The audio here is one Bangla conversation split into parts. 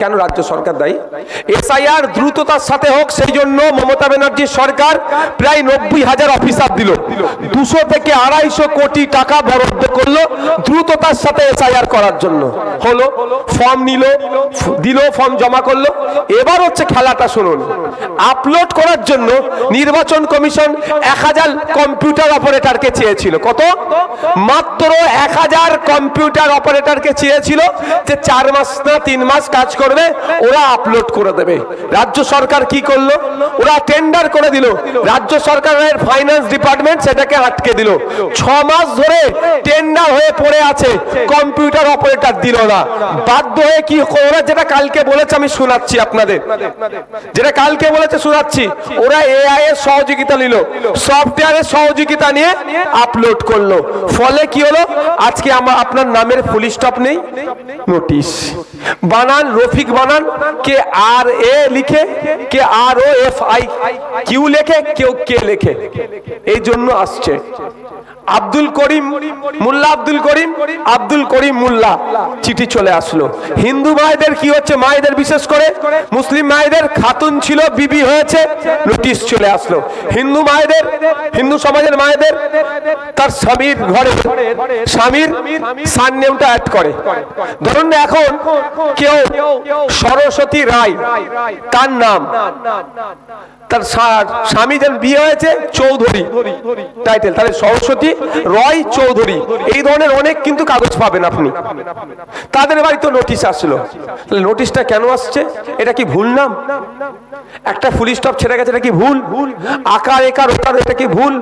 কেন রাজ্য সরকার দায়ী? এসআইআর দ্রুততার সাথে হোক সেই জন্য মমতা ব্যানার্জির সরকার প্রায় 90,000 অফিসার দিল, 200 থেকে 250 কোটি টাকা বরাদ্দ করলো দ্রুততার সাথে এসআইআর করার জন্য। হলো, ফর্ম নিল, দিল, ফর্ম জমা করলো। এবার হচ্ছে খেলাটা শুনুন। আপলোড করার জন্য নির্বাচন কমিশন 1000 কম্পিউটার অপারেটরকে চেয়েছিল। কত? মাত্র 1000 কম্পিউটার অপারেটরকে চেয়েছিল, যে 4 মাস না 3 মাস কাজ করবে, ওরা আপলোড করে দেবে। রাজ্য সরকার কি করলো? ওরা টেন্ডার করে দিল, রাজ্য সরকারের ফাইন্যান্স ডিপার্টমেন্ট সেটাকে আটকে দিল। 6 মাস ধরে টেন্ডার হয়ে পড়ে আছে, কম্পিউটার অপারেটর দিল না। বাধ্য হয়ে কি ওরা, যেটা কালকে বলেছে আমি শোনাচ্ছি আপনাদের, যেটা কালকে বলেছে শোনাচ্ছি, ওরা এআই এর সহযোগিতা নিল, সফটওয়্যারের সহযোগিতা নিয়ে আপলোড করলো। ফলে কি হলো? আজকে আপনার নামের ফুল স্টপ নেই, নোটিশ। বানান রফিক বানান, কে আর এ লিখে, কে আর ও এফ আই কিউ লেখে, কেউ কে লেখে, এই জন্য আসছে। আব্দুল করিম মোল্লা, আব্দুল করিম মোল্লা চিঠি চলে আসলো। হিন্দু মায়েদের কি হচ্ছে, মায়েদের বিশেষ করে মুসলিম মায়েদের খাতুন ছিল, বিবি হয়েছে, নোটিশ চলে আসলো। হিন্দু মায়েদের, হিন্দু সমাজের মায়েদের তার স্বামীর ঘরে স্বামীর সারনেমটা অ্যাড করে। ধরুন এখন কেউ সরস্বতী রায় তার নাম, তার স্বামী যেন বিয়ে হয়েছে চৌধুরী টাইটেল, তাহলে সরস্বতী রয় চৌধুরী, এই ধরনের অনেক কিন্তু কাগজ পাবেন আপনি। তাদের বাড়িতে নোটিশ আসলো। নোটিশটা কেন আসছে? এটা কি ভুল নাম? একটা ফুল স্টপ ছেড়ে গেছে, এটা কি ভুল? আকার একার ওকার, এটা কি ভুল?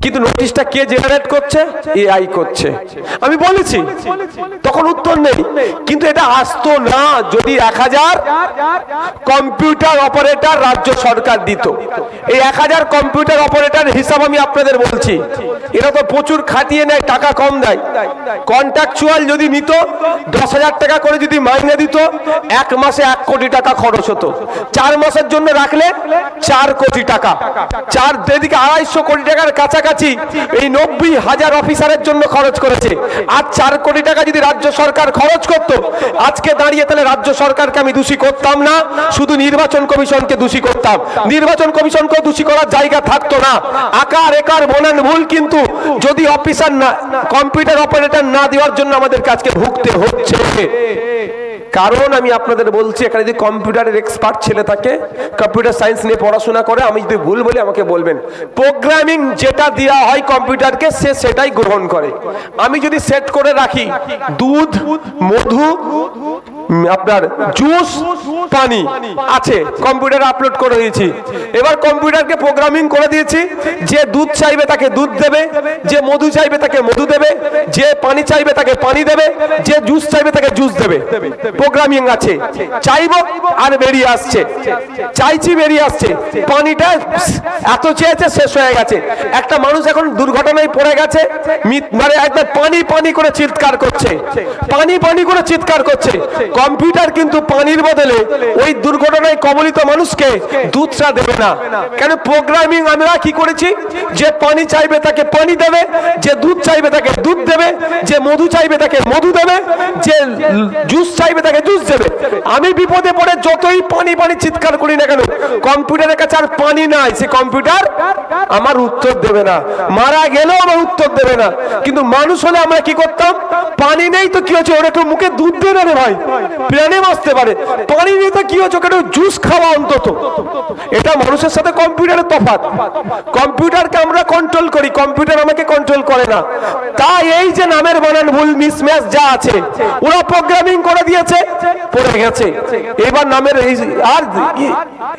কিন্তু নোটিশটা কে জেনারেট করছে? এআই করছে। আমি বলেছি, তখন উত্তর নেই। কিন্তু এটা আসতো না যদি 1000 কম্পিউটার অপারেটর রাজ্য সরকার দিত। এই 1000 কম্পিউটার অপারেটর হিসাব আমি আপনাদের বলছি, এরা তো প্রচুর খাটিয়ে নেয়, টাকা কম দেয়। কন্ট্রাকচুয়াল যদি নিত, 10,000 টাকা করে যদি মাইনে দিত, 1 মাসে 1 কোটি টাকা খরচ হতো। 4 মাসের জন্য রাখলে 4 কোটি টাকা, 4 এদিকে 250 কোটি টাকার কাছাকাছি এই 90,000 অফিসারের জন্য খরচ করেছে। আর 4 কোটি টাকা যদি রাজ্য সরকার খরচ করত, আজকে দাঁড়িয়ে তাহলে রাজ্য সরকারকে আমি দোষী করতাম না, শুধু নির্বাচন কমিশনকে দোষী করতাম। নির্বাচন কমিশনকে দোষী করার জায়গা থাকতো না। আকার একার বানান ভুল, কিন্তু যদি অফিসার না, কম্পিউটার অপারেটর না দেওয়ার জন্য আমাদের কাজকে ভুগতে হচ্ছে। কারণ আমি আপনাদের বলছি, এখানে যদি কম্পিউটারের এক্সপার্ট ছেলে থাকে, কম্পিউটার সায়েন্স নিয়ে পড়াশোনা করে, আমি যদি ভুল বলি আমাকে বলবেন। প্রোগ্রামিং যেটা দেওয়া হয় কম্পিউটারকে, সে সেটাই গ্রহণ করে। আমি যদি সেট করে রাখি দুধ, মধু, আপনার জুস, পানি আছে, কম্পিউটারে আপলোড করে দিয়েছি। এবার কম্পিউটারকে প্রোগ্রামিং করে দিয়েছি, যে দুধ চাইবে তাকে দুধ দেবে, যে মধু চাইবে তাকে মধু দেবে, যে পানি চাইবে তাকে পানি দেবে, যে জুস চাইবে তাকে জুস দেবে। প্রোগ্রামিং আছে, চাইবো আর বেরিয়ে আসছে, চাইছি বেরিয়ে আসছে। পানিটা এত চেয়েছে, শেষ হয়ে গেছে। একটা মানুষ এখন দুর্ঘটনায় পড়ে গেছে, মানে একদম পানি পানি করে চিৎকার করছে, পানি পানি করে চিৎকার করছে। কম্পিউটার কিন্তু পানির বদলে ওই দুর্ঘটনায় কবলিত মানুষকে দুধটা দেবে না। কেন? প্রোগ্রামিং আমরা কি করেছি, যে পানি চাইবে তাকে পানি দেবে, যে দুধ চাইবে তাকে দুধ দেবে, যে মধু চাইবে তাকে মধু দেবে, যে জুস চাইবে তাকে জুস দেবে। আমি বিপদে পড়ে যতই পানি পানি চিৎকার করি না কেন, কম্পিউটারের কাছে আর পানি নাই, সে কম্পিউটার আমার উত্তর দেবে না। মারা গেলেও আমার উত্তর দেবে না। কিন্তু মানুষ হলে আমরা কি করতাম, পানি নেই তো কি হচ্ছে, ওর একটু মুখে দুধ দে না রে ভাই, প্রাণে বাঁচতে পারে। পানি নেই তো কি হচ্ছে, ওকে একটু জুস খাওয়া অন্তত। এটা মানুষের সাথে কম্পিউটারের তফাৎ। কম্পিউটারকে আমরা কন্ট্রোল করি, কম্পিউটার আমাকে কন্ট্রোল করে না। তাই এই যে নামের বানান ভুল, মিসম্যাচ যা আছে, ওরা প্রোগ্রামিং করে দিয়েছে, পড়ে গেছে। এবার নামের আর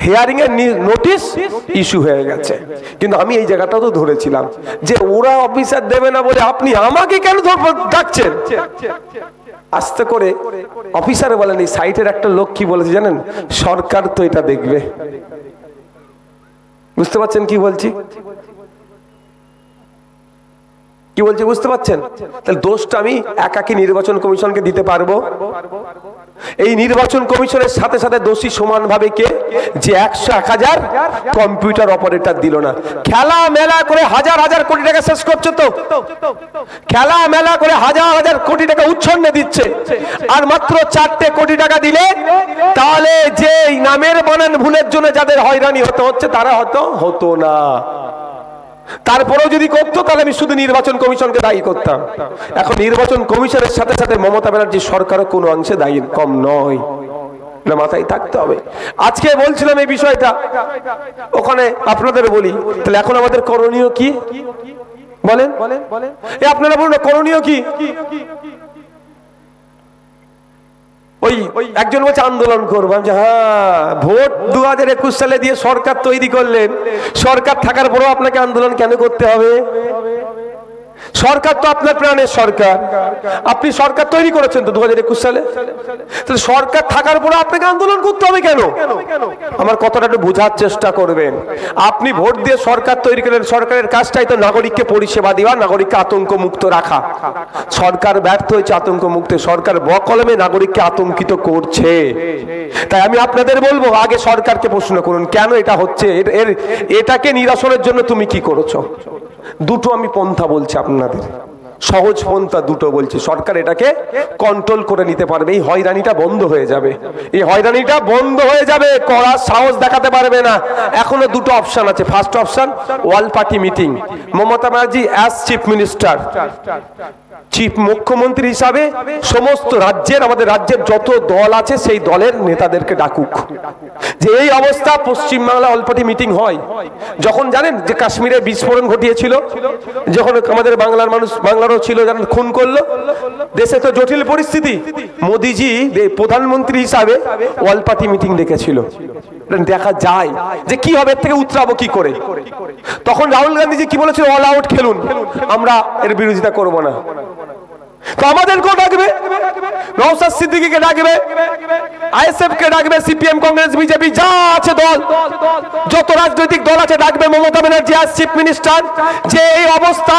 হিয়ারিং এর নোটিশ ইস্যু হয়ে গেছে। কিন্তু আমি এই জায়গাটাও তো ধরেছিলাম, যে ওরা অফিসার দেবে না বলে আপনি আমাকে কেন ডাকছেন। আস্তে করে অফিসার বলেন, এই সাইটের একটা লোক কি বলেছে জানেন, সরকার তো এটা দেখবে। বুঝতে পারছেন কি বলছি? কি বলছি বুঝতে পারছেন? তাহলে দোষটা আমি একাকী নির্বাচন কমিশনকে দিতে পারবো? এই নির্বাচন কমিশনের সাথে সাথে দোষী সমানভাবে কে? যে 100-1000 কম্পিউটার অপারেটর দিল না। খেলা মেলা করে হাজার হাজার কোটি টাকা শেষ করছে তো, খেলা মেলা করে হাজার হাজার কোটি টাকা উচ্ছন্নে দিচ্ছে, আর মাত্র 4টে কোটি টাকা দিলে তাহলে যে নামের বানান ভুলের জন্য যাদের হয়রানি হতে হচ্ছে তারা হতো না। তারপরেও যদি করতো তাহলে আমি শুধু নির্বাচন কমিশনকে দায়ী করতাম। এখন নির্বাচন কমিশনের সাথে সাথে মমতা ব্যানার্জি সরকারও কোনো অংশে দায়ী কম নয়, মাথায় থাকতে হবে। আজকে বলছিলাম এই বিষয়টা, ওখানে আপনাদের বলি, তাহলে এখন আমাদের করণীয় কি বলেন? আপনারা বলুন করণীয় কি? ওই একজন বলছে আন্দোলন করবো। হ্যাঁ, ভোট 2021 সালে দিয়ে সরকার তৈরি করলেন, সরকার থাকার পরেও আপনাকে আন্দোলন কেন করতে হবে? সরকার তো আপনার প্রাণের সরকার, আপনি সরকার তৈরি করেছেন তো 2021 সালে, তাহলে সরকার থাকার পরে আপনাকে আন্দোলন করতে হবে কেন? আমার কথাটা একটু বোঝার চেষ্টা করবেন। আপনি ভোট দিয়ে সরকার তৈরি করেন, সরকারের কাজটাই তো নাগরিককে পরিষেবা দেওয়া, নাগরিককে আতঙ্ক মুক্ত রাখা। সরকার ব্যর্থ হয়েছে আতঙ্ক মুক্তে, সরকার বকলমে নাগরিককে আতঙ্কিত করছে। তাই আমি আপনাদের বলবো, আগে সরকারকে প্রশ্ন করুন কেন এটা হচ্ছে, এটাকে নিরসনের জন্য তুমি কি করেছো? দুটো আমি পন্থা বলছি আপনাদের, সহজ পন্থা দুটো বলছি। সরকার এটাকে কন্ট্রোল করে নিতে পারবে, এই হয়রানিটা বন্ধ হয়ে যাবে, এই হয়রানিটা বন্ধ হয়ে যাবে, করার সাহস দেখাতে পারবে না। এখনো দুটো অপশন আছে। First option, all party meeting. Mamata Banerjee as chief minister, chief মুখ্যমন্ত্রী হিসাবে সমস্ত রাজ্যের, আমাদের রাজ্যের যত দল আছে সেই দলের নেতাদেরকে ডাকুক, যে এই অবস্থা পশ্চিমবাংলা অল পার্টি মিটিং হয়। যখন জানেন যে কাশ্মীরে বিস্ফোরণ ঘটিয়েছিল, যখন আমাদের বাংলার মানুষ, বাংলারও ছিল, জানেন খুন করলো, দেশে তো জটিল পরিস্থিতি, মোদিজি প্রধানমন্ত্রী হিসাবে অল পার্টি মিটিং ডেকেছিল। দেখা যায় যে কি হবে, এর থেকে উতরাবো কি করে। তখন রাহুল গান্ধীজি কি বলেছিল? অল আউট খেলুন, আমরা এর বিরোধিতা করব না। তো আমাদেরকেও ডাকবে, নওশাদ সিদ্দিকীকে ডাকবে, আইএসএফ কে ডাকবে, সিপিএম, কংগ্রেস, বিজেপি যা আছে দল, যত রাজনৈতিক দল আছে ডাকবে Mamata Banerjee as chief minister. যে এই অবস্থা,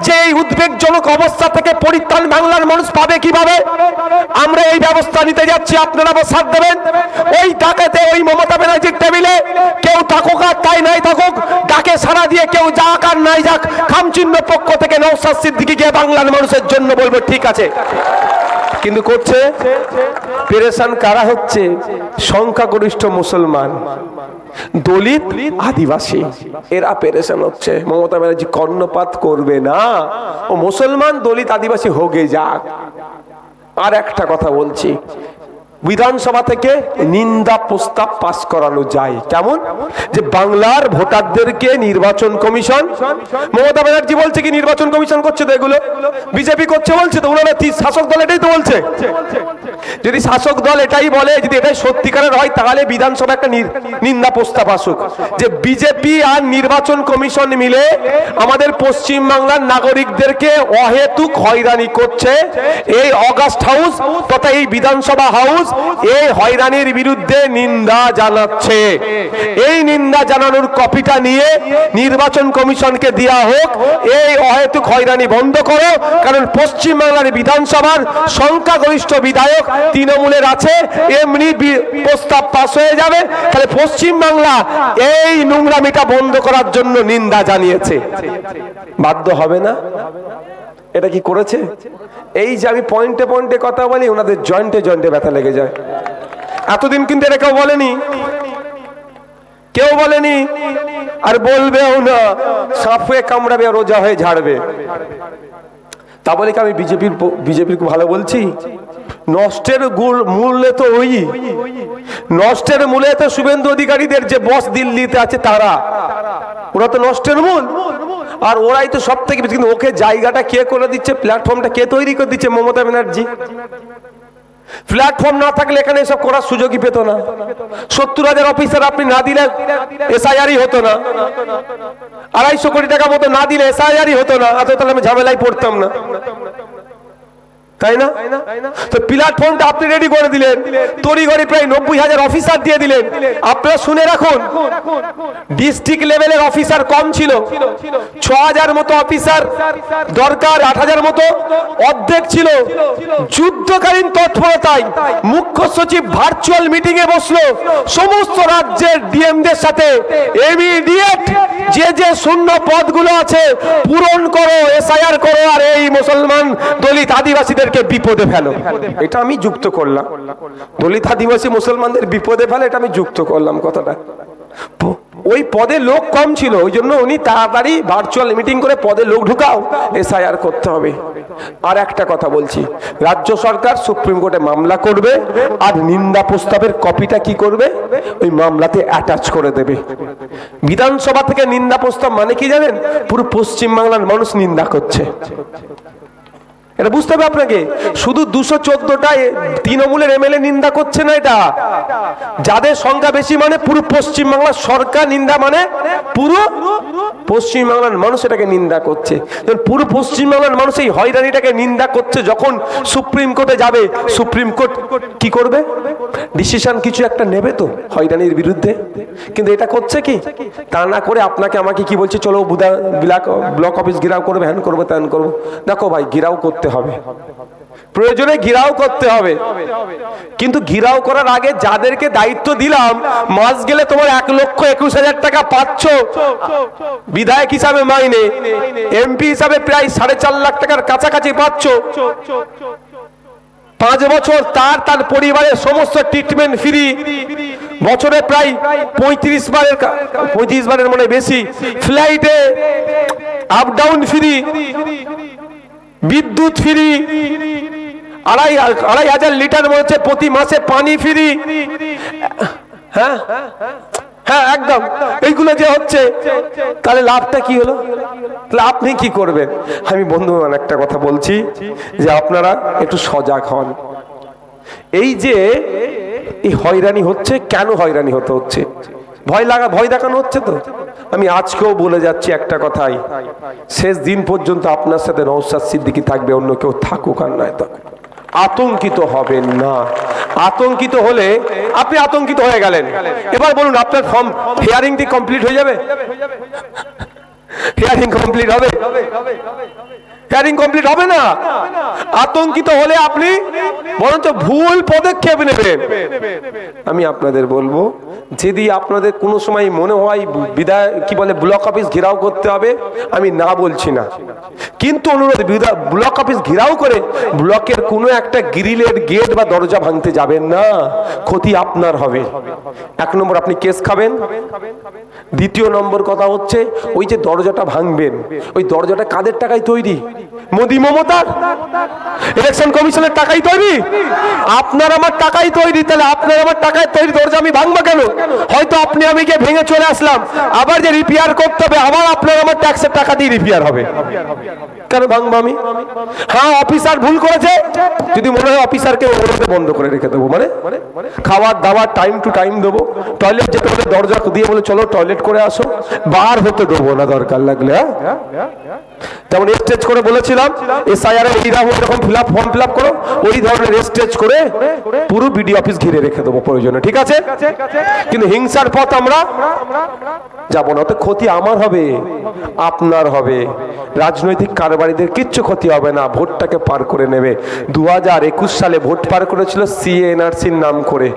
যে এই উদ্বেগজনক অবস্থা থেকে পরিত্রাণ বাংলার মানুষ পাবে কিভাবে, আমরা এই ব্যবস্থা নিতে যাচ্ছি, আপনারা সাথ দেবেন। ওই ডাকাতে, ওই মমতা ব্যানার্জির টেবিলে কেউ থাকুক আর তাই নাই থাকুক, ডাকে সাড়া দিয়ে কেউ যাক আর নাই যাক, খামচিহ্ন পক্ষ থেকে নওশাদ সিদ্দিকীকে বাংলার মানুষের জন্য বলবো ঠিক আছে। কিন্তু করছে পেরেশান কারা হচ্ছে? সংখ্যাগরিষ্ঠ মুসলমান, দলিত, আদিবাসী, এরা পেরেশান হচ্ছে। মমতা ব্যানার্জি কর্ণপাত করবে না, ও মুসলমান, দলিত, আদিবাসী হোগে যাক। আর একটা কথা বলছি, বিধানসভা থেকে নিন্দা প্রস্তাব পাস করানো যায়। কেমন? যে বাংলার ভোটারদেরকে নির্বাচন কমিশন, মমতা ব্যানার্জি বলছে কি নির্বাচন কমিশন করছে তো, এগুলো বিজেপি করছে বলছে তো, ওনারা শাসক দল এটাই তো বলছে। যদি শাসক দল এটাই বলে, যদি এটাই সত্যিকারের হয়, তাহলে বিধানসভা একটা নিন্দা প্রস্তাব আসুক যে বিজেপি আর নির্বাচন কমিশন মিলে আমাদের পশ্চিম বাংলার নাগরিকদেরকে অহেতুক হয়রানি করছে। এই অগাস্ট হাউস তথা এই বিধানসভা হাউস এই হয়রানির বিরুদ্ধে নিন্দা জানাচ্ছে। এই নিন্দা জানানোর কপিটা নিয়ে নির্বাচন কমিশনকে দেওয়া হোক, এই অহেতুক হয়রানি বন্ধ করো। কারণ পশ্চিমবাংলার বিধানসভার সংখ্যাগরিষ্ঠ বিধায়ক তৃণমূলের আছে, এমনি প্রস্তাব পাস হয়ে যাবে। তাহলে পশ্চিমবাংলা এই নোংরামিটা বন্ধ করার জন্য নিন্দা জানিয়েছে, বাধ্য হবে না? এটা কি করেছে? এই যে আমি পয়েন্টে পয়েন্টে কথা বলি, ওনাদের জয়েন্টে জয়েন্টে ব্যথা লেগে যায়। এতদিন কিন্তু এটা কেউ বলেনি, কেউ বলেনি, আর বলবেও না। সাপ হয়ে কামড়াবে আর রোজা হয়ে ঝাড়বে। তা বলে কি আমি বিজেপির ভালো বলছি? নষ্টের মূলে তো ওই নষ্টের মূলে তো শুভেন্দু অধিকারীদের যে বস দিল্লিতে আছে তারা, ওরা তো নষ্টের মূল। আর ওরাই তো সব থেকে বেশি। কিন্তু ওকে জায়গাটা কে করে দিচ্ছে, প্ল্যাটফর্মটা কে তৈরি করে দিচ্ছে? মমতা ব্যানার্জি। প্ল্যাটফর্ম না থাকলে এখানে এসব করার সুযোগই পেত না। 70,000 অফিসার আপনি না দিলে এসআইআরই হতো না, 250 কোটি টাকা মতো না দিলে এসআইআরই হতো না। তাহলে আমি ঝামেলায় পড়তাম না। তাই না? তো প্ল্যাটফর্মটা আপনি রেডি করে দিলেন, তড়িঘড়ি প্রায় 90,000 অফিসার দিয়ে দিলেন। আপনারা শুনে রাখুন, ডিস্ট্রিক্ট লেভেলের অফিসার কম ছিল, 6,000 মতো অফিসার দরকার, 8,000 মতো অর্ধেক ছিল। যুদ্ধকালীন তৎপরতায় মুখ্য সচিব ভার্চুয়াল মিটিং এ বসলো, সমস্ত রাজ্যের ডিএমদের সাথে ইমিডিয়েট যে যে শূন্য পদগুলো আছে পূরণ করো, এসআইআর করো, আর এই মুসলমান দলিত আদিবাসীদেরকে বিপদে ফেলো। এটা আমি যুক্ত করলাম, দলিত আদিবাসী মুসলমানদের বিপদে ফেলে, এটা আমি যুক্ত করলাম কথাটা। ওই পদে লোক কম ছিল, ওই জন্য উনি তাড়াতাড়ি ভার্চুয়াল মিটিং করে পদে লোক ঢুকাও, এসআইআর করতে হবে। আর একটা কথা বলছি, রাজ্য সরকার সুপ্রিম কোর্টে মামলা করবে, আর নিন্দা প্রস্তাবের কপিটা কি করবে, ওই মামলাতে অ্যাটাচ করে দেবে। বিধানসভা থেকে নিন্দা প্রস্তাব মানে কি জানেন? পুরো পশ্চিম বাংলার মানুষ নিন্দা করছে, এটা বুঝতে হবে আপনাকে। শুধু 214টা তৃণমূলের এমএলএ নিন্দা করছে না, এটা যাদের সংখ্যা বেশি মানে পুরো পশ্চিম বাংলার সরকার নিন্দা, মানে পুরো পশ্চিম বাংলার মানুষ এটাকে নিন্দা করছে। পুরো পশ্চিম বাংলার মানুষ এই হয়রানিটাকে নিন্দা করছে। যখন সুপ্রিম কোর্টে যাবে, সুপ্রিম কোর্ট কি করবে? ডিসিশন কিছু একটা নেবে তো হয়রানির বিরুদ্ধে, কিন্তু এটা করছে কি? তা না করে আপনাকে আমাকে কি বলছে, চলো ব্লক অফিস ঘেরাও করবে, হ্যান করবো ত্যান করবো। দেখো ভাই, ঘেরাও করতে হবে, প্রয়োজনে ঘেরাও করতে হবে, কিন্তু ঘেরাও করার আগে যাদেরকে দায়িত্ব দিলাম, মাস গেলে তোমার 1,21,000 টাকা পাচ্ছ বিধায়ক হিসাবে মাইনে, এমপি হিসাবে প্রায় 4.5 লাখ টাকার কাছাকাছি পাচ্ছ, 5 বছর তার পরিবারের সমস্ত ট্রিটমেন্ট ফ্রি, বছরে প্রায় 35 বারের মানে বেশি ফ্লাইটে আপ ডাউন ফ্রি, বিদ্যুৎ ফ্রি, 2,500 লিটার মধ্যে প্রতি মাসে পানি ফ্রি। হ্যাঁ হ্যাঁ, একদম। এইগুলো যে হচ্ছে, তাহলে লাভটা কি হলো? তাহলে আপনি কি করবেন? আমি বন্ধুগণ একটা কথা বলছি, যে আপনারা একটু সজাগ হন। এই যে এই হয়রানি হচ্ছে, কেন হয়রানি হচ্ছে? ভয় দেখানো হচ্ছে তো। আমি আজকেও বলে যাচ্ছি একটা কথাই, শেষ দিন পর্যন্ত আপনার সাথে নওশাদ সিদ্দিকী থাকবে, অন্য কেউ থাকুক আর নয় থাকুক। আতঙ্কিত হবেন না। আতঙ্কিত হলে আপনি আতঙ্কিত হয়ে গেলেন, এবার বলুন আপনার ফর্ম হিয়ারিংটি কমপ্লিট হয়ে যাবে? হিয়ারিং কমপ্লিট হবে? হিয়ারিং কমপ্লিট হবে না। আতঙ্কিত হলে আপনি বরঞ্চ ভুল পদক্ষেপ নেবেন। আমি আপনাদের বলবো, যদি আপনাদের কোনো সময় মনে হয় ব্লক অফিস ঘেরাও করতে হবে, আমি না বলছি না, কিন্তু অনুরোধ, ব্লক অফিস ঘেরাও করে ব্লকের কোনো একটা গ্রিলের গেট বা দরজা ভাঙতে যাবেন না, ক্ষতি আপনার হবে। 1 নম্বর আপনি কেস খাবেন। দ্বিতীয় নম্বর কথা হচ্ছে, ওই যে দরজাটা ভাঙবেন, ওই দরজাটা কাদের টাকায় তৈরি? মোদি মমতার ইলেকশন কমিশনের টাকাই তৈরি? আপনার আমার টাকাই তৈরি। তাহলে আপনার আমার টাকায় তৈরি দরজা আমি ভাঙবো কেন? হয়তো আপনি আমি গিয়ে ভেঙে চলে আসলাম, আবার যে রিপেয়ার করতে হবে, আবার আপনার আমার ট্যাক্সের টাকা দিয়ে রিপেয়ার হবে, কেন ভাঙবো আমি? হ্যাঁ, অফিসার ভুল করেছে, যদি মনে হয় অফিসারকে বন্ধ করে রেখে দেবো, মানে খাবার দাবার টাইম টু টাইম দেবো, টয়লেট যেতে হলে দরজা দিয়ে বলে চলো টয়লেট করে আসো, বার হতে দেবো না দরকার লাগলে। যেমন স্টেজ করে বলেছিলাম এসআইআর এইরকম ফর্ম ফিল আপ করো, ওই ধরনের স্টেজ করে পুরো বিডি অফিস ঘিরে রেখে দেবো প্রয়োজনে, ঠিক আছে? কিন্তু হিংসার পথ আমরা যাবো না। ওতে ক্ষতি আমার হবে, আপনার হবে, রাজনৈতিক কারবারিদের কিচ্ছু ক্ষতি হবে না, ভোটটাকে পার করে নেবে। 2021 সালে ভোট পার করেছিল সিএনআরসির নাম করে,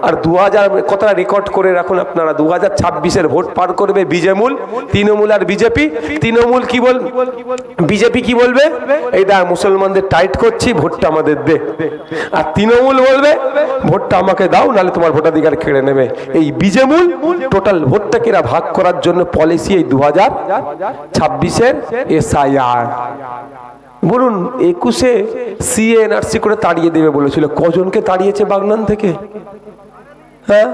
আর 2000 কথাটা রেকর্ড করে রাখুন আপনারা, 2026-এর ভোট পার করবে বিজেমূল, তৃণমূল আর বিজেপি। তৃণমূল কি বল, বিজেপি কি বলবে, এইটা মুসলমানদের টাইট করছি, ভোটটা আমাদের দে। আর তৃণমূল বলবে ভোটটা আমাকে দাও, নাহলে তোমার ভোটাধিকার কেড়ে নেবে। এই বিজেমূল টোটাল ভোটটাকে এরা ভাগ করার জন্য পলিসি এই 2026-এর এসআইআর। বলুন 21-এ সিএনআরসি করে তাড়িয়ে দেবে বলেছিল, কজনকে তাড়িয়েছে বাগনান থেকে? হ্যাঁ,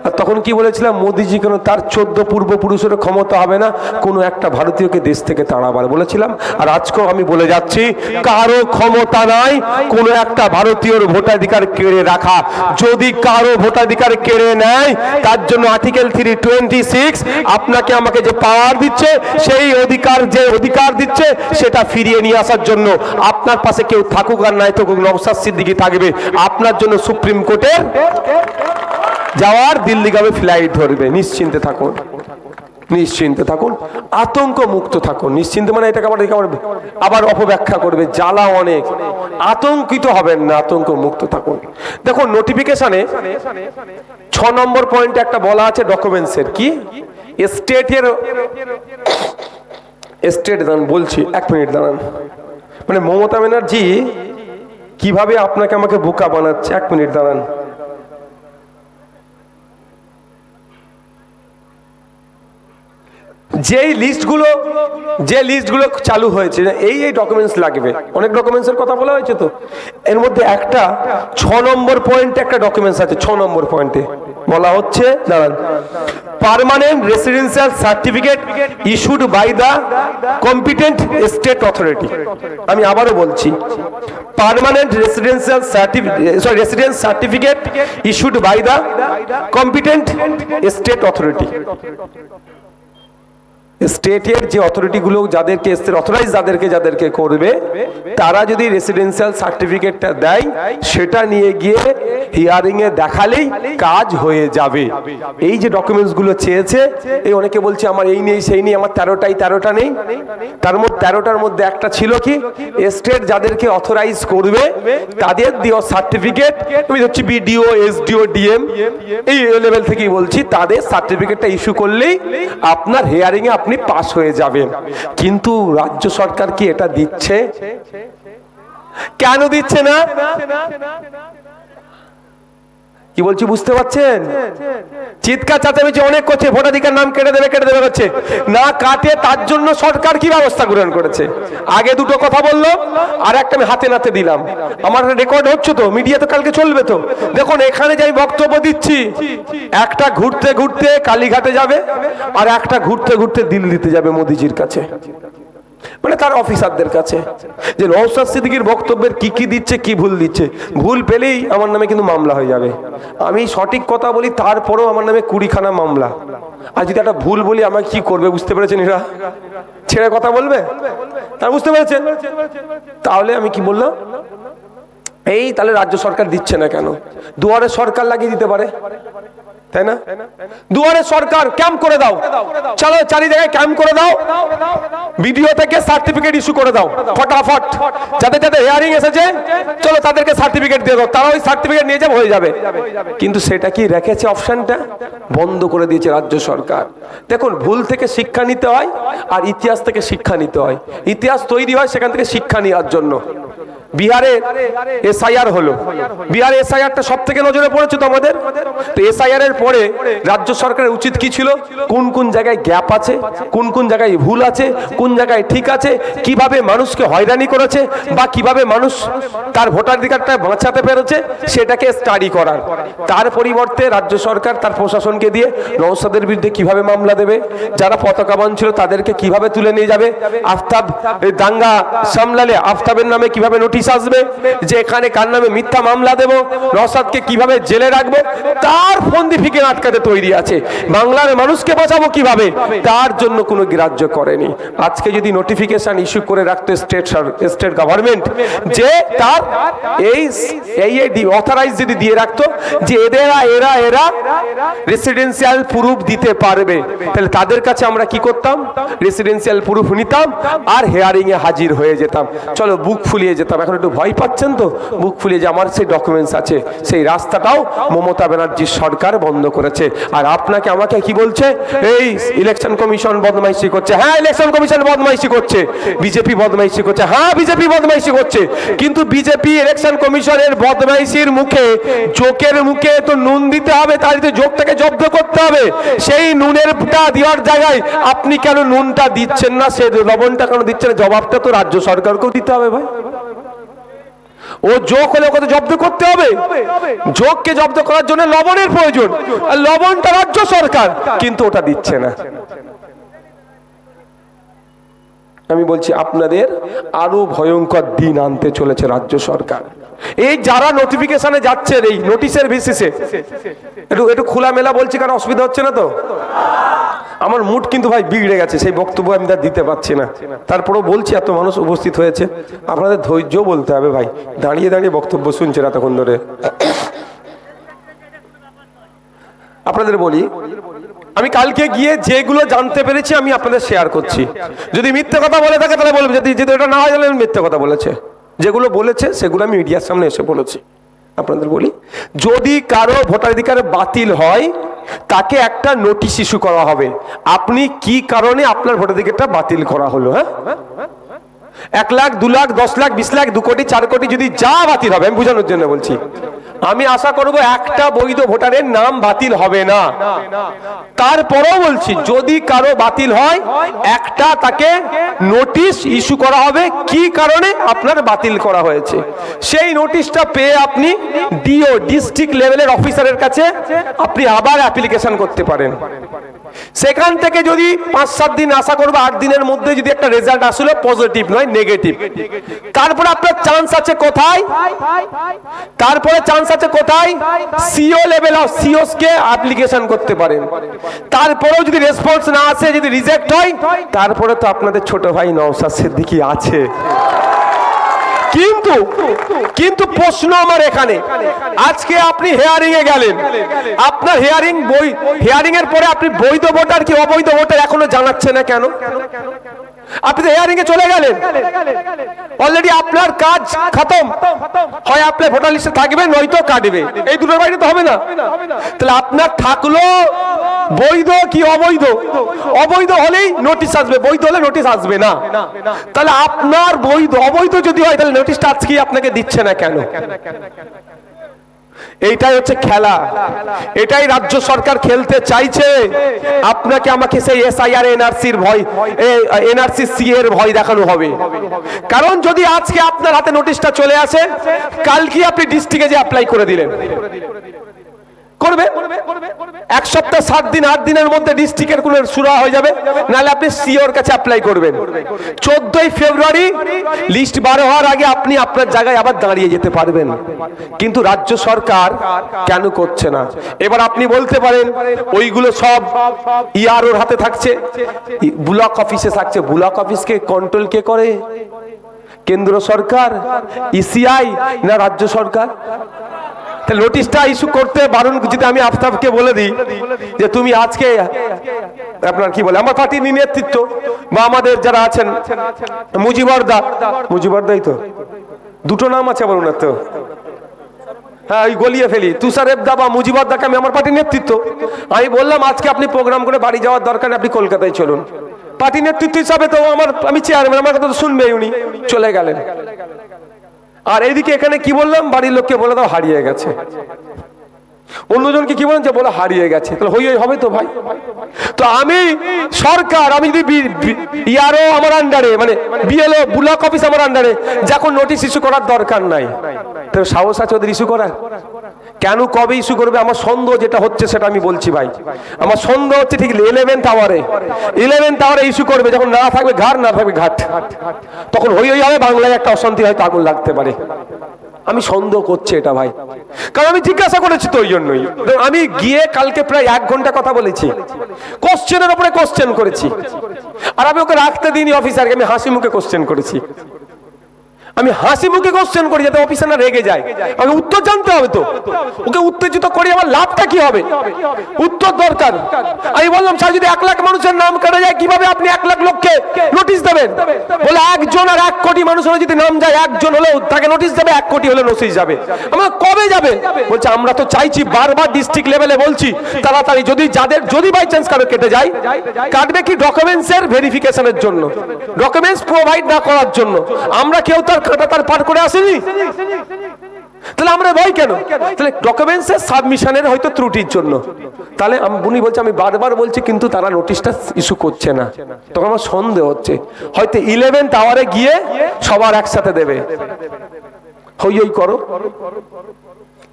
আর তখন কি বলেছিলাম, মোদিজি কেন তার 14 পূর্বপুরুষের ক্ষমতা হবে না কোনো একটা ভারতীয়কে দেশ থেকে তাড়াবার বলেছিলাম। আর আজকেও আমি বলে যাচ্ছি, কারো ক্ষমতা নাই কোনো একটা ভারতীয়র ভোটাধিকার কেড়ে রাখা। যদি কারো ভোটাধিকার কেড়ে নেয়, তার জন্য আর্টিকেল 326 আপনাকে আমাকে যে পাওয়ার দিচ্ছে, সেই অধিকার দিচ্ছে, সেটা ফিরিয়ে নিয়ে আসার জন্য আপনার পাশে কেউ থাকুক আর নাই থাকুক, নওশাদ সিদ্দিকী থাকবে আপনার জন্য সুপ্রিম কোর্টের যাওয়ার দিল্লিগামী ফ্লাইট ধরবে। নিশ্চিন্তে থাকুন, নিশ্চিন্তে থাকুন, আতঙ্ক মুক্ত থাকুন। নিশ্চিন্তে মানে এটাকে আবার অপব্যাখ্যা করবে, জ্বালা অনেক। আতঙ্কিত হবেন না, আতঙ্ক মুক্ত থাকুন। দেখুন নোটিফিকেশনে 6 নম্বর পয়েন্টে একটা বলা আছে ডকুমেন্টসের, কি স্টেট দাঁড়ান বলছি, 1 মিনিট দাঁড়ান। মানে মমতা ব্যানার্জি কিভাবে আপনাকে আমাকে বোকা বানাচ্ছে, 1 মিনিট দাঁড়ান। যে লিস্টগুলো চালু হয়েছে, এই ডকুমেন্টস লাগবে, অনেক ডকুমেন্টসের কথা বলা হয়েছে। তো এর মধ্যে একটা 6 নম্বর পয়েন্টে একটা ডকুমেন্টস আছে। 6 নম্বর পয়েন্টে বলা হচ্ছে, দাঁড়ান, permanent residential certificate issued by the competent state authority. আমি আবারও বলছি, permanent residence certificate issued by the competent state authority. স্টেটের যে অথরিটিগুলো যাদেরকে অথরাইজ যাদেরকে করবে, তারা যদি রেসিডেন্সিয়াল সার্টিফিকেটটা দেয়, সেটা নিয়ে গিয়ে হিয়ারিং এ দেখালেই কাজ হয়ে যাবে। এই যে ডকুমেন্টসগুলো চেয়েছে, এই অনেকে বলছে আমার এই নেই সেই নেই, আমার 13টা নেই। তার মধ্যে 13টার মধ্যে একটা ছিল কি, স্টেট যাদেরকে অথরাইজ করবে তাদের দেওয়া সার্টিফিকেট, আমি হচ্ছে বিডিও, এসডিও, ডিএম, এই লেভেল থেকেই বলছি, তাদের সার্টিফিকেটটা ইস্যু করলেই আপনার হিয়ারিং এ আপনি পাস হয়ে যাবেন। কিন্তু রাজ্য সরকার কি এটা দিচ্ছে? কেন দিচ্ছে না? কি বলছি বুঝতে পারছেন? চিৎকার চাচামেচি অনেক করছে, ভোটাধিকার নাম কেটে দেবে করছে, না কাটে তার জন্য সরকার কি ব্যবস্থা গ্রহণ করেছে। আগে দুটো কথা বললো, আর একটা আমি হাতে নাতে দিলাম, আমার রেকর্ড হচ্ছে তো, মিডিয়া তো কালকে চলবে তো। দেখুন এখানে যে আমি বক্তব্য দিচ্ছি, একটা ঘুরতে ঘুরতে কালীঘাটে যাবে, আর একটা ঘুরতে ঘুরতে দিল্লিতে যাবে মোদিজির কাছে, মানে তার অফিসারদের কাছে, যে নওশাদ সিদ্দিকীর বক্তব্যের কি দিচ্ছে, কি ভুল দিচ্ছে। ভুল পেলেই আমার নামে কিন্তু মামলা হয়ে যাবে। আমি সঠিক কথা বলি, তারপরেও আমার নামে 20খানা মামলা। আর যদি একটা ভুল বলি, আমাকে কি করবে বুঝতে পেরেছেন? এরা ছেড়ে কথা বলবে, তারা বুঝতে পেরেছেন? তাহলে আমি কি বললাম, এই তাহলে রাজ্য সরকার দিচ্ছে না কেন? দুয়ারে সরকার লাগিয়ে দিতে পারে, তাই না? দুয়ারে সরকার ক্যাম্প করে দাও, চলো চারি জায়গায় ক্যাম্প করে দাও, ভিডিও থেকে সার্টিফিকেট ইস্যু করে দাও ফটাফট। যাদের হিয়ারিং এসেছে, চলো তাদেরকে সার্টিফিকেট দিয়ে দাও, তারা ওই সার্টিফিকেট নিয়ে যাবে, হয়ে যাবে। কিন্তু সেটা কি রেখেছে? অপশনটা বন্ধ করে দিয়েছে রাজ্য সরকার। দেখুন, ভুল থেকে শিক্ষা নিতে হয়, আর ইতিহাস থেকে শিক্ষা নিতে হয়। ইতিহাস তৈরি হয় সেখান থেকে শিক্ষা নেওয়ার জন্য। বিহারে এসআইআর হলো, বিহারে এসআইআরটা সব থেকে নজরে পড়েছে তো আমাদের। তো এসআইআর এর পরে রাজ্য সরকারের উচিত কি ছিল, কোন কোন জায়গায় গ্যাপ আছে, কোন কোন জায়গায় ভুল আছে, কোন জায়গায় ঠিক আছে, কিভাবে মানুষকে হয়রানি করেছে, বা কিভাবে মানুষ তার ভোটাধিকারটা বাঁচাতে পেরেছে, সেটাকে স্টাডি করার। তার পরিবর্তে রাজ্য সরকার তার প্রশাসনকে দিয়ে নওশাদের বিরুদ্ধে কিভাবে মামলা দেবে, যারা পতাকাবান ছিল তাদেরকে কিভাবে তুলে নিয়ে যাবে, আফতাব দাঙ্গা সামলালে আফতাবের নামে কিভাবে নোটিশ আসবে, যে এখানে কার নামে মিথ্যা মামলা দেব, নওশাদকে কিভাবে জেলে রাখবো, তার ফন্দি ফিকে আটকাতে তৈরি আছে। বাংলার মানুষকে বাঁচাবো কিভাবে, তার জন্য কোনো গ্রাহ্য করেনি। আজকে যদি নোটিফিকেশন ইস্যু করে রাখতো স্টেট গভর্নমেন্ট, যে তার এই অথরাইজ যদি দিয়ে রাখতো যে এরা রেসিডেন্সিয়াল প্রুফ দিতে পারবে, তাহলে তাদের কাছে আমরা কি করতাম, রেসিডেন্সিয়াল প্রুফ নিতাম, আর হিয়ারিং এ হাজির হয়ে যেতাম, চলো বুক ফুলিয়ে যেতাম। এখন একটু ভয় পাচ্ছেন তো, বুক ফুলিয়ে যে আমার সেই ডকুমেন্টস আছে, সেই রাস্তাটাও মমতা ব্যানার্জির সরকার বন্ধ করেছে। আর আপনাকে আমাকে কি বলছে, এই ইলেকশন কমিশন বদমাইশি করছে। হ্যাঁ, ইলেকশন কমিশন বদমাইশি করছে, বিজেপি বদমাইশি করছে, হ্যাঁ বিজেপি বদমাইশি করছে। কিন্তু বিজেপি ইলেকশন কমিশনের বদমাইশির মুখে, জোকের মুখে তো নুন দিতে হবে, তার জোকটাকে জব্দ করতে হবে। সেই নুনের দেওয়ার জায়গায় আপনি কেন নুনটা দিচ্ছেন না, সে লবণটা কেন দিচ্ছেন, জবাবটা তো রাজ্য সরকারকেও দিতে হবে ভাই। ও যোগ হলে ওকে তো জব্দ করতে হবে। যোগকে জব্দ করার জন্য লবণের প্রয়োজন, আর লবণটা রাজ্য সরকার, কিন্তু ওটা দিচ্ছে না। আমি বলছি আপনাদের আরো ভয়ঙ্কর দিন আনতে চলেছে রাজ্য সরকার। এই যারা নোটিফিকেশনে যাচ্ছেন এই নোটিশের বেসিসে, একটু খোলামেলা বলছি কারণ অসুবিধা হচ্ছে না তো। আমার মুড কিন্তু ভাই বিগড়ে গেছে, সেই বক্তব্য আমি তার দিতে পারছি না। তারপরেও বলছি, এত মানুষ উপস্থিত হয়েছে, আপনাদের ধৈর্য বলতে হবে ভাই। দাঁড়িয়ে দাঁড়িয়ে বক্তব্য শুনছেন এতক্ষণ ধরে। আপনাদের বলি, আমি কালকে গিয়ে যেগুলো জানতে পেরেছি আমি আপনাদের শেয়ার করছি। যদি মিথ্যে কথা বলে থাকে তাহলে বলবেন, যদি এটা না হয় তাহলে মিথ্যে কথা বলেছে। যেগুলো বলেছে সেগুলো আমি মিডিয়ার সামনে এসে বলেছি। আপনাদের বলি, যদি কারো ভোটাধিকার বাতিল হয় তাকে একটা নোটিশ ইস্যু করা হবে, আপনি কি কারণে আপনার ভোটাধিকারটা বাতিল করা হলো। হ্যাঁ, 1 লাখ 2 লাখ 10 লাখ 20 লাখ 2 কোটি 4 কোটি যদি যা বাতিল হবে, আমি বোঝানোর জন্য বলছি, আমি আশা করব একটা বৈধ ভোটারের নাম বাতিল হবে না। তারপরেও বলছি, যদি কারো বাতিল হয় একটা তাকে নোটিশ ইস্যু করা হবে কি কারণে আপনার বাতিল করা হয়েছে। সেই নোটিশটা পেয়ে আপনি ডিও ডিস্ট্রিক্ট লেভেলের অফিসারের কাছে আপনি আবার অ্যাপ্লিকেশন করতে পারেন। সেখান থেকে যদি 5-7 দিন, আশা করবো 8 দিনের মধ্যে যদি একটা রেজাল্ট আসলে পজিটিভ নয় নেগেটিভ, তারপরে আপনার চান্স আছে কোথায়, তারপরে চান্স আছে কোথায়, সিও লেভেল অফ সিওস কে অ্যাপ্লিকেশন করতে পারেন। তারপরেও যদি রেসপন্স না আসে, যদি রিজেক্ট হয়, তারপরে তো আপনাদের ছোট ভাই নওশাদ সিদ্দিকী আছে। কিন্তু প্রশ্ন আমার এখানে, আজকে আপনি হেয়ারিং এ গেলেন, আপনার হেয়ারিং এর পরে আপনি বৈধ ভোটার কি অবৈধ ভোটার এখনো জানাচ্ছে না কেন? আপনি তো হেয়ারিং এ চলে গেলেন, অলরেডি আপনার কাজ খতম, হয় আপনি ভোটার লিস্টে থাকবে নয়তো কাটবে, এই দুটোর বাইরে তো হবে না। তাহলে আপনার থাকলো বৈধ কি অবৈধ, অবৈধ হলেই নোটিশ আসবে, বৈধ হলে নোটিশ আসবে না। তাহলে আপনার অবৈধ যদি হয় তাহলে নোটিশটা আজকে আপনাকে দিচ্ছে না কেন? এইটাই হচ্ছে খেলা, এটাই রাজ্য সরকার খেলতে চাইছে। আপনাকে আমাকে সেই এসআইআর এনআরসির ভয়, এনআরসি সি এর ভয় দেখানো হবে। কারণ যদি আজকে আপনার হাতে নোটিশটা চলে আসে, কালকে আপনি ডিস্ট্রিক্টে যে অ্যাপ্লাই করে দিলেন, করবে 1 সপ্তাহ 7 দিন 8 দিনের মধ্যে ডিস্ট্রিক্টের কোন শুরু হয়ে যাবে, নাহলে আপনি সিওর কাছে অ্যাপ্লাই করবেন। 14ই ফেব্রুয়ারি লিস্ট বার হওয়ার আগে আপনি আপনার জায়গায় আবার দাঁড়িয়ে যেতে পারবেন। কিন্তু রাজ্য সরকার কেন করছে না? এবার আপনি বলতে পারেন ওইগুলো সব ইআরওর হাতে থাকছে, ব্লক অফিসে থাকছে। ব্লক অফিসকে কন্ট্রোল কে করে? কেন্দ্র সরকার, ইসিআই না রাজ্য সরকার? নোটিশটা ইস্যু করতে বারণ, যদি আমি আফতাবকে বলে দিই যে তুমি আজকে আপনার কি বলে আমার পার্টির নেতৃত্ব বা আমাদের যারা আছেন, মুজিবরদাই তো দুটো নাম আছে বলুন না তো, হ্যাঁ ওই গলিয়ে ফেলি, তুষারেবদা বা মুজিবরদাকে আমি আমার পার্টির নেতৃত্ব, আমি বললাম আজকে আপনি প্রোগ্রাম করে বাড়ি যাওয়ার দরকার নেই, আপনি কলকাতায় চলুন। পার্টি নেতৃত্ব হিসাবে তো আমি চেয়ারম্যান, আমার কথা তো শুনবে, উনি চলে গেলেন। আর এইদিকে এখানে কি বললাম, বাড়ির লোককে বলে দাও হারিয়ে গেছে, অন্যজনকে কি বলেন যে বলে হারিয়ে গেছে, তাহলে হই হবে তো ভাই। তো আমি সরকার, আমি যদি ইয়ারও আমার আন্ডারে, মানে বিএলও ব্লক অফিস আমার আন্ডারে, যখন নোটিশ ইস্যু করার দরকার নাই, তো সাহস আছে ওদের ইস্যু করার? কেন কবে ইস্যু করবে? আমার সন্দেহ যেটা হচ্ছে সেটা আমি বলছি ভাই, আমার সন্দেহ হচ্ছে ঠিক 11 টাওয়ারে ইস্যু করবে, যখন না থাকবে ঘাট, না থাকবে ঘাট, তখন হই হবে, বাংলায় একটা অশান্তি হয়তো আগুন লাগতে পারে। আমি সন্দেহ করছি এটা ভাই, কারণ আমি জিজ্ঞাসা করেছি তো, ওই জন্যই আমি গিয়ে কালকে প্রায় 1 ঘন্টা কথা বলেছি, কোশ্চেনের উপরে কোশ্চেন করেছি। আর আমি ওকে রাখতে দিইনি অফিসারকে, আমি হাসি মুখে কোশ্চেন করেছি, আমি হাসি মুখে কোশ্চেন করি যাতে অফিসার না রেগে যায়। আমাকে উত্তর জানতে হবে তো, ওকে উত্তেজিত করি আমার লাভটা কি হবে? উত্তর দরকার। আমি বললাম স্যার যদি 1 লাখ মানুষের নাম কাটা যায় কিভাবে আপনি 1 লাখ লোককে নোটিশ দেবেন? বলে 1 জন আর 1 কোটি মানুষের যদি নাম যায়, 1 জন হলেও তাকে নোটিশ যাবে, 1 কোটি হলে নোটিশ যাবে। আমরা কবে যাবে? বলছে আমরা তো চাইছি, বারবার ডিস্ট্রিক্ট লেভেলে বলছি তাড়াতাড়ি, যদি বাই চান্স কারো কেটে যায়, কাটবে কি ডকুমেন্টসের ভেরিফিকেশনের জন্য, ডকুমেন্টস প্রোভাইড না করার জন্য। আমরা কেউ তার কাঁটা পার করে আসেনি, তাহলে আমরা ভয় কেন? তাহলে ডকুমেন্টসের সাবমিশনের হয়তো ত্রুটির জন্য। তাহলে উনি বলছে আমি বারবার বলছি কিন্তু তারা নোটিশটা ইস্যু করছে না। তখন আমার সন্দেহ হচ্ছে হয়তো 11 টাওয়ারে গিয়ে সবার একসাথে দেবে। হই হই করো,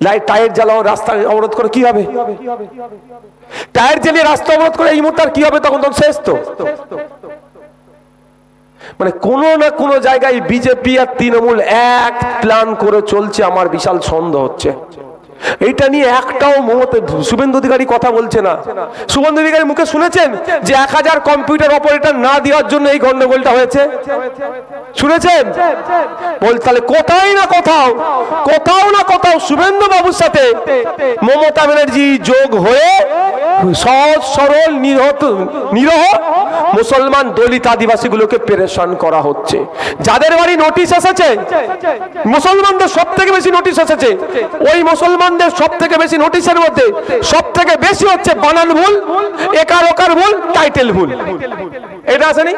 লাইট টায়ার জ্বালাও, রাস্তা অবরোধ করো, কি হবে? টায়ার জ্বালিয়ে রাস্তা অবরোধ করে এই মুহূর্তে আর কি হবে? তখন শেষ তো। মানে কোনো না কোনো জায়গায় বিজেপি আর তৃণমূল এক প্ল্যান করে চলছে, আমার বিশাল সন্দেহ হচ্ছে। এইটা নিয়ে একটাও শুভেন্দু অধিকারী কথা বলছে না। শুভেন্দু অধিকারী মুখে শুনেছেন যে 1000 কম্পিউটার অপারেটর না দেওয়ার জন্য এই গন্ডগোলটা হয়েছে? শুনেছেন? বল তাহলে কোথাও না কোথাও শুভেন্দু বাবুর সাথে মমতা ব্যানার্জি যোগ হয়ে সহজ সরল নিরহ মুসলমান দলিত আদিবাসীগুলোকে পেরেশান করা হচ্ছে। যাদের বাড়ি নোটিশ এসেছে, মুসলমানদের সব থেকে বেশি নোটিশ এসেছে, ওই মুসলমানদের সব থেকে বেশি নোটিশের মধ্যে সব থেকে বেশি হচ্ছে বানান ভুল, একার ওকার ভুল, টাইটেল ভুল। এটা আসেনি?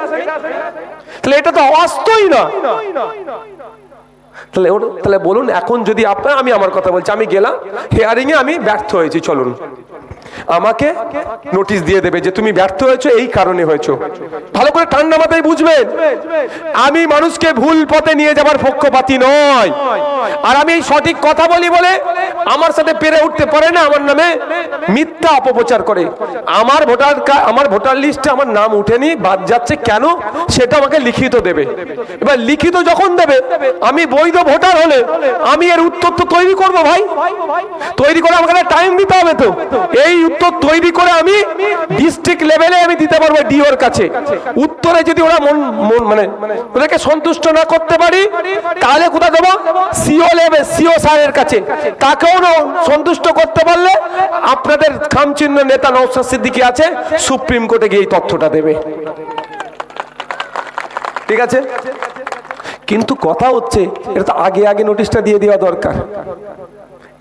তাহলে এটা তো অবাস্তবই না। তাহলে বলুন, এখন যদি আমি আমার কথা বলছি, আমি গেলাম হিয়ারিং এ, আমি ব্যর্থ হয়েছি, চলুন আমাকে নোটিশ দিয়ে দেবে যে তুমি ব্যর্থ হয়েছো, এই কারণে হয়েছো। ভালো করে ঠান্ডা মাথায় বুঝবেন, আমি মানুষকে ভুল পথে নিয়ে যাবার পক্ষপাতী নয়। আর আমি এই সঠিক কথা বলি বলে আমার সাথে পেরে উঠতে পারে না, আমার নামে মিথ্যা অপপ্রচার করে। আমার ভোটার লিস্টে আমার নাম উঠেনি, বাদ যাচ্ছে কেন, সেটা আমাকে লিখিত দেবে। এবার লিখিত যখন দেবে, আমি বৈধ ভোটার হলে আমি এর উত্তর তো তৈরি করবো ভাই, তৈরি করে আমাকে টাইম দিতে হবে। তো এই উত্তর তৈরি করে আমি ডিস্ট্রিক্ট লেভেলে আমি দিতে পারবো ডিওর কাছে। উত্তরে যদি ওরা মানে ওদেরকে সন্তুষ্ট না করতে পারি, তাহলে কোথায় দেবো? সিও লেভেল, সিও স্যারের কাছে। তাকেও না সন্তুষ্ট করতে পারলে আপনাদের খামচিহ্ন নেতা নওশাদ সিদ্দিকী আছে, সুপ্রিম কোর্টে গিয়ে এই তথ্যটা দেবে। ঠিক আছে? কিন্তু কথা হচ্ছে, এটা তো আগে নোটিশটা দিয়ে দেওয়া দরকার।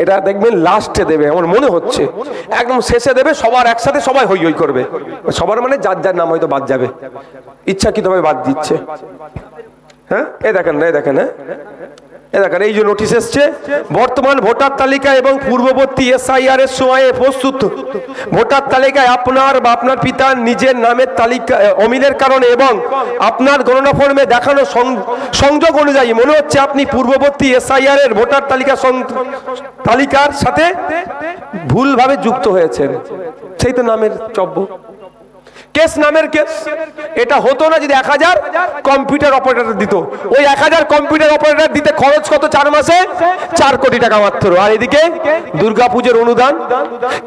এটা দেখবেন লাস্টে দেবে, আমার মনে হচ্ছে একদম শেষে দেবে, সবার একসাথে সবাই হই হই করবে। সবার মানে যার নাম হয়তো বাদ যাবে, ইচ্ছাকৃতভাবে বাদ দিচ্ছে। হ্যাঁ, এই দেখেন, এই যে নোটিশ এসছে, বর্তমান ভোটার তালিকা এবং পূর্ববর্তী এসআইআর এর সময়ে প্রস্তুত ভোটার তালিকায় আপনার বা আপনার পিতার নিজের নামের তালিকা অমিলের কারণে এবং আপনার গণনা ফর্মে দেখানো সংযোগ অনুযায়ী মনে হচ্ছে আপনি পূর্ববর্তী এসআইআর এর ভোটার তালিকার সাথে ভুলভাবে যুক্ত হয়েছেন। সেই তো নামের চব্য কেস, নামের কেস। এটা হতো না যদি 1000 কম্পিউটার অপারেটর দিত। ওই 1000 কম্পিউটার অপারেটর দিতে খরচ কত? 4 মাসে 4 কোটি টাকা মাত্র। আর এদিকে দুর্গাপুজোর অনুদান,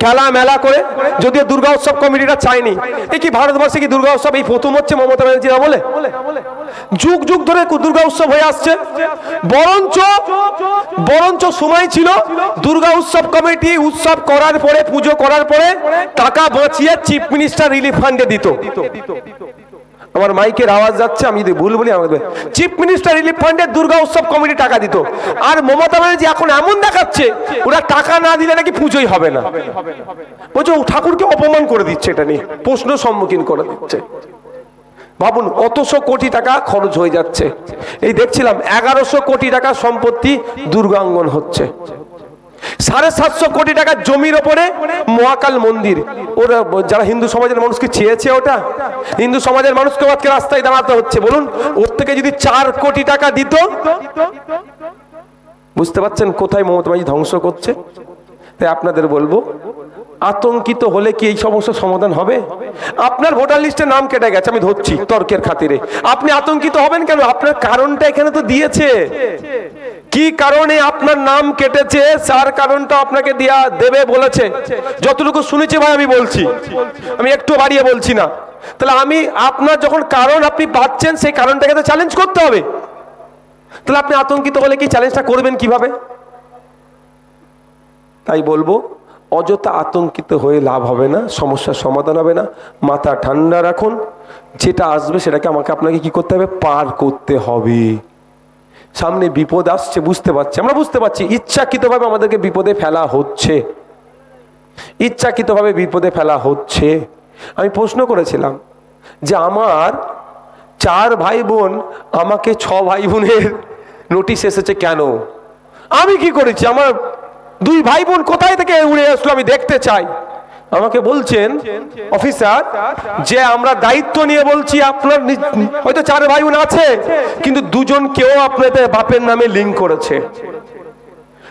খেলা মেলা করে, যদিও দুর্গা উৎসব কমিটিটা চায়নি। এই কি ভারতবর্ষে কি দুর্গা উৎসব এই প্রথম হচ্ছে মমতা ব্যানার্জিরা বলে? যুগ যুগ ধরে দুর্গা উৎসব হয়ে আসছে। বরঞ্চ সময় ছিল দুর্গা উৎসব কমিটি উৎসব করার পরে, পুজো করার পরে টাকা বাঁচিয়ে চিফ মিনিস্টার রিলিফ ফান্ডে দিত। আমার মাইকের আওয়াজ যাচ্ছে, আমি যদি ভুল বলি আমাদের চিফ মিনিস্টার রিলিফ ফান্ডে দুর্গা উৎসব কমিটি টাকা দিত। আর মমতা ব্যানার্জি এখন এমন দেখাচ্ছে ওরা টাকা না দিলে নাকি পুজোই হবে না। বলছে ঠাকুরকে অপমান করে দিচ্ছে, এটা নিয়ে প্রশ্ন সম্মুখীন করে দিচ্ছে। ভাবুন, অতশো কোটি টাকা খরচ হয়ে যাচ্ছে। এই দেখছিলাম 1100 কোটি টাকা সম্পত্তি দুর্গাঙ্গন হচ্ছে। 750 কোটি টাকা জমির ওপরে মহাকাল মন্দির। ওরা যারা হিন্দু সমাজের মানুষকে চেয়েছে, ওটা হিন্দু সমাজের মানুষকে আজকে রাস্তায় দাঁড়াতে হচ্ছে। বলুন, ওর থেকে যদি 4 কোটি টাকা দিত, বুঝতে পারছেন কোথায় মমতা ব্যানার্জি ধ্বংস করছে। তাই আপনাদের বলবো, আতঙ্কিত হলে কি এই সমস্যার সমাধান হবে? আপনার ভোটার লিস্টে নাম কেটে গেছে, আমি ধরছি তর্কের খাতিরে, আপনি আতঙ্কিত হবেন কেন? আপনার কারণটা এখানে তো দিয়েছে। কি কারণে আপনার নাম কেটেছে, তার কারণটা আপনাকে দেবে বলেছে। যতটুকু শুনেছি ভাই আমি বলছি, আমি একটু বাড়িয়ে বলছি না। তাহলে আমি আপনার যখন কারণ আপনি পাচ্ছেন, সেই কারণটাকে তো চ্যালেঞ্জ করতে হবে। তাহলে আপনি আতঙ্কিত হলে কি চ্যালেঞ্জটা করবেন কিভাবে? তাই বলবো, অযথা আতঙ্কিত হয়ে লাভ হবে না, সমস্যার সমাধান হবে না। মাথা ঠান্ডা রাখুন, যেটা আসবে সেটাকে আপনাকে কি করতে হবে? পার করতে হবে। সামনে বিপদ আসছে, বুঝতে পারছি, আমরা বুঝতে পারছি ইচ্ছাকৃতভাবে আমাদেরকে বিপদে ফেলা হচ্ছে, ইচ্ছাকৃতভাবে বিপদে ফেলা হচ্ছে। আমি প্রশ্ন করেছিলাম যে আমার 4 ভাই বোন, আমাকে 6 ভাই বোনের নোটিশ এসেছে কেন? আমি কি করেছি? আমার 2 ভাই বোন কোথায় থেকে উড়ে আসলো, আমি দেখতে চাই। আমাকে বলছেন অফিসার যে আমরা দায়িত্ব নিয়ে বলছি, আপনার হয়তো 4 ভাই বোন আছে, কিন্তু 2জন কেউ আপনাদের বাপের নামে লিঙ্ক করেছে।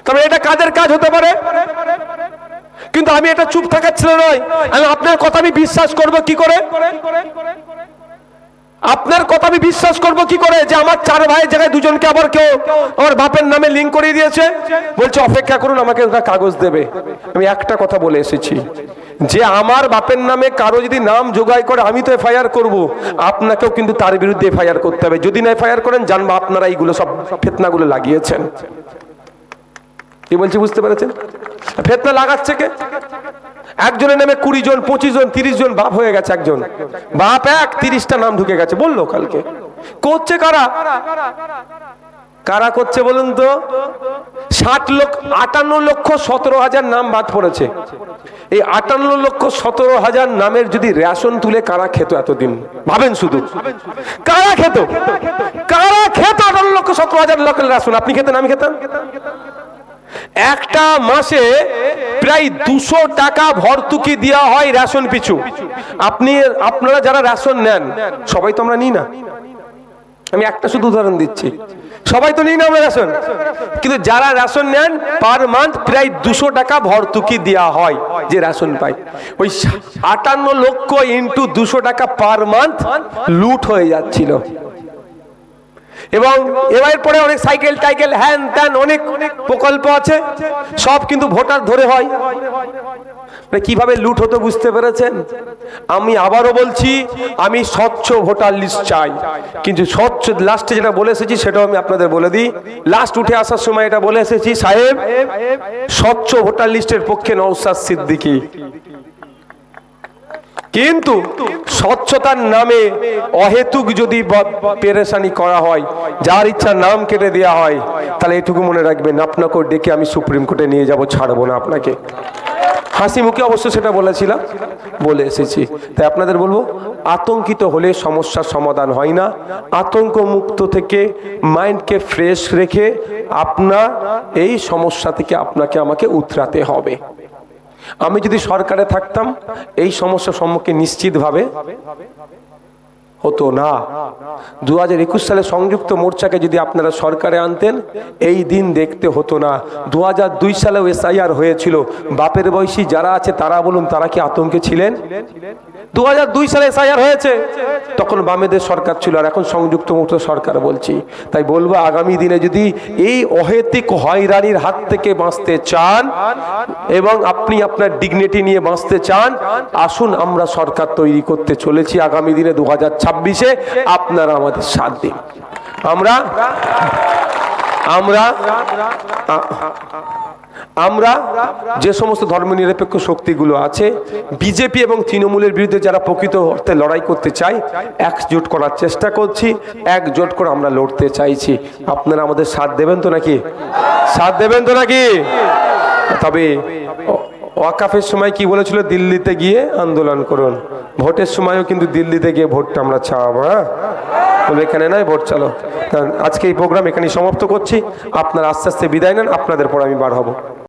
তবে এটা কাদের কাজ হতে পারে? কিন্তু আমি এটা চুপ থাকার ছিল নয়, আমি আপনার কথা আমি বিশ্বাস করব কি করে? আপনার কথা আমি বিশ্বাস করব কি করে যে আমার 4 ভাইয়ের জায়গায় দুজনকে আবার কেউ আমার বাপের নামে লিঙ্ক করিয়ে দিয়েছে? বলছে অপেক্ষা করুন, আমাকে ওটা কাগজ দেবে। আমি একটা কথা বলে এসেছি, যে আমার বাপের নামে কারো যদি নাম জোগাড় করে আমি তো এফআইআর করব, আপনাকেও কিন্তু তার বিরুদ্ধে এফআইআর করতে হবে। যদি না এফআইআর করেন, জানবো আপনারা এইগুলো সব ফিতনাগুলো লাগিয়েছেন। কি বলছি বুঝতে পেরেছেন? ফিতনা লাগাচ্ছে কে? একজনের নামে 20 জন 25 জন 30 জন বাপ হয়ে গেছে। একজন বাপ 30টা নাম ঢুকে গেছে বললো কালকে। করছে কারা? কারা করছে বলুন তো? 58,17,000 নাম বাদ পড়েছে। এই 58,17,000 নামের যদি রেশন তুলে কারা খেত এতদিন? ভাবেন শুধু, কারা খেত? কারা খেত 58,17,000 লোকের রেশন? আপনি খেতেন, আমি খেতাম। একটা মাসে প্রায় 200 টাকা ভর্তুকি দেওয়া হয় রেশন পিছু। আপনারা যারা রেশন নেন, সবাই তো আমরা নিই না, আমি একটা শুধু উদাহরণ দিচ্ছি, সবাই তো নিই না আমরা রেশন, কিন্তু যারা রেশন নেন পার মান্থ প্রায় 200 টাকা ভর্তুকি দেওয়া হয় যে রেশন পায়। ওই 58 লক্ষ ইন্টু 200 টাকা পার মান্থ লুট হয়ে যাচ্ছিল। এবং এবার পরে অনেক সাইকেল টাইকেল হ্যান ত্যান অনেক প্রকল্প আছে, সব কিন্তু ভোটার ধরে হয়। কিভাবে লুট হতো বুঝতে পেরেছেন? আমি আবারও বলছি, আমি স্বচ্ছ ভোটার লিস্ট চাই, কিন্তু স্বচ্ছ লাস্টে যেটা বলে এসেছি সেটাও আমি আপনাদের বলে দিই। লাস্ট উঠে আসার সময় এটা বলে এসেছি, সাহেব স্বচ্ছ ভোটার লিস্টের পক্ষে নওশাদ সিদ্দিকী, কিন্তু স্বচ্ছতার নামে অহেতুক যদি পেরেশানি করা হয়, যার ইচ্ছা নাম কেটে দেওয়া হয়, তাহলে এটুকু মনে রাখবেন, আপনাকেও ডেকে আমি সুপ্রিম কোর্টে নিয়ে যাব, ছাড়বো না আপনাকে। হাসি মুখে অবশ্য সেটা বলেছিলাম, বলে এসেছি। তাই আপনাদের বলবো, আতঙ্কিত হলে সমস্যার সমাধান হয় না। আতঙ্ক মুক্ত থেকে মাইন্ডকে ফ্রেশ রেখে আপনার এই সমস্যা থেকে আপনাকে আমাকে উতরাতে হবে। আমি যদি সরকারে থাকতাম এই সমস্যার সম্মুখীন নিশ্চিতভাবে হতো না। 2021 সালে সংযুক্ত মোর্চাকে যদি আপনারা সরকারে আনতেন, এই দিন দেখতে হতো না। 2002 সালেও এসআইআর হয়েছিল। বাপের বয়সী যারা আছে তারা বলুন, তারা কি আতঙ্কে ছিলেন? 2002 সালে এসআইআর হয়েছে, তখন বামেদের সরকার ছিল, আর এখন সংযুক্ত মোর্চা সরকার বলছি। তাই বলবো, আগামী দিনে যদি এই অহেতুক হয়রানির হাত থেকে বাঁচতে চান এবং আপনি আপনার ডিগনিটি নিয়ে বাঁচতে চান, আসুন আমরা সরকার তৈরি করতে চলেছি আগামী দিনে 2026-এ। আপনারা আমাদের সাথ দিন। আমরা যে সমস্ত ধর্মনিরপেক্ষ শক্তিগুলো আছে, বিজেপি এবং তৃণমূলের বিরুদ্ধে যারা প্রকৃত অর্থে লড়াই করতে চায়, একজোট করার চেষ্টা করছি, একজোট করে আমরা লড়তে চাইছি। আপনারা আমাদের সাথ দেবেন তো নাকি? সাথ দেবেন তো নাকি? তবে ওয়াকাফের সময় কি বলেছিল? দিল্লিতে গিয়ে আন্দোলন করুন। ভোটের সময়ও কিন্তু দিল্লিতে গিয়ে ভোটটা আমরা চাওয়াবো। হ্যাঁ, বলে এখানে নয়, ভোট চালো। আজকে এই প্রোগ্রাম এখানেই সমাপ্ত করছি। আপনারা আস্তে আস্তে বিদায় নেন, আপনাদের পর আমি বার হব।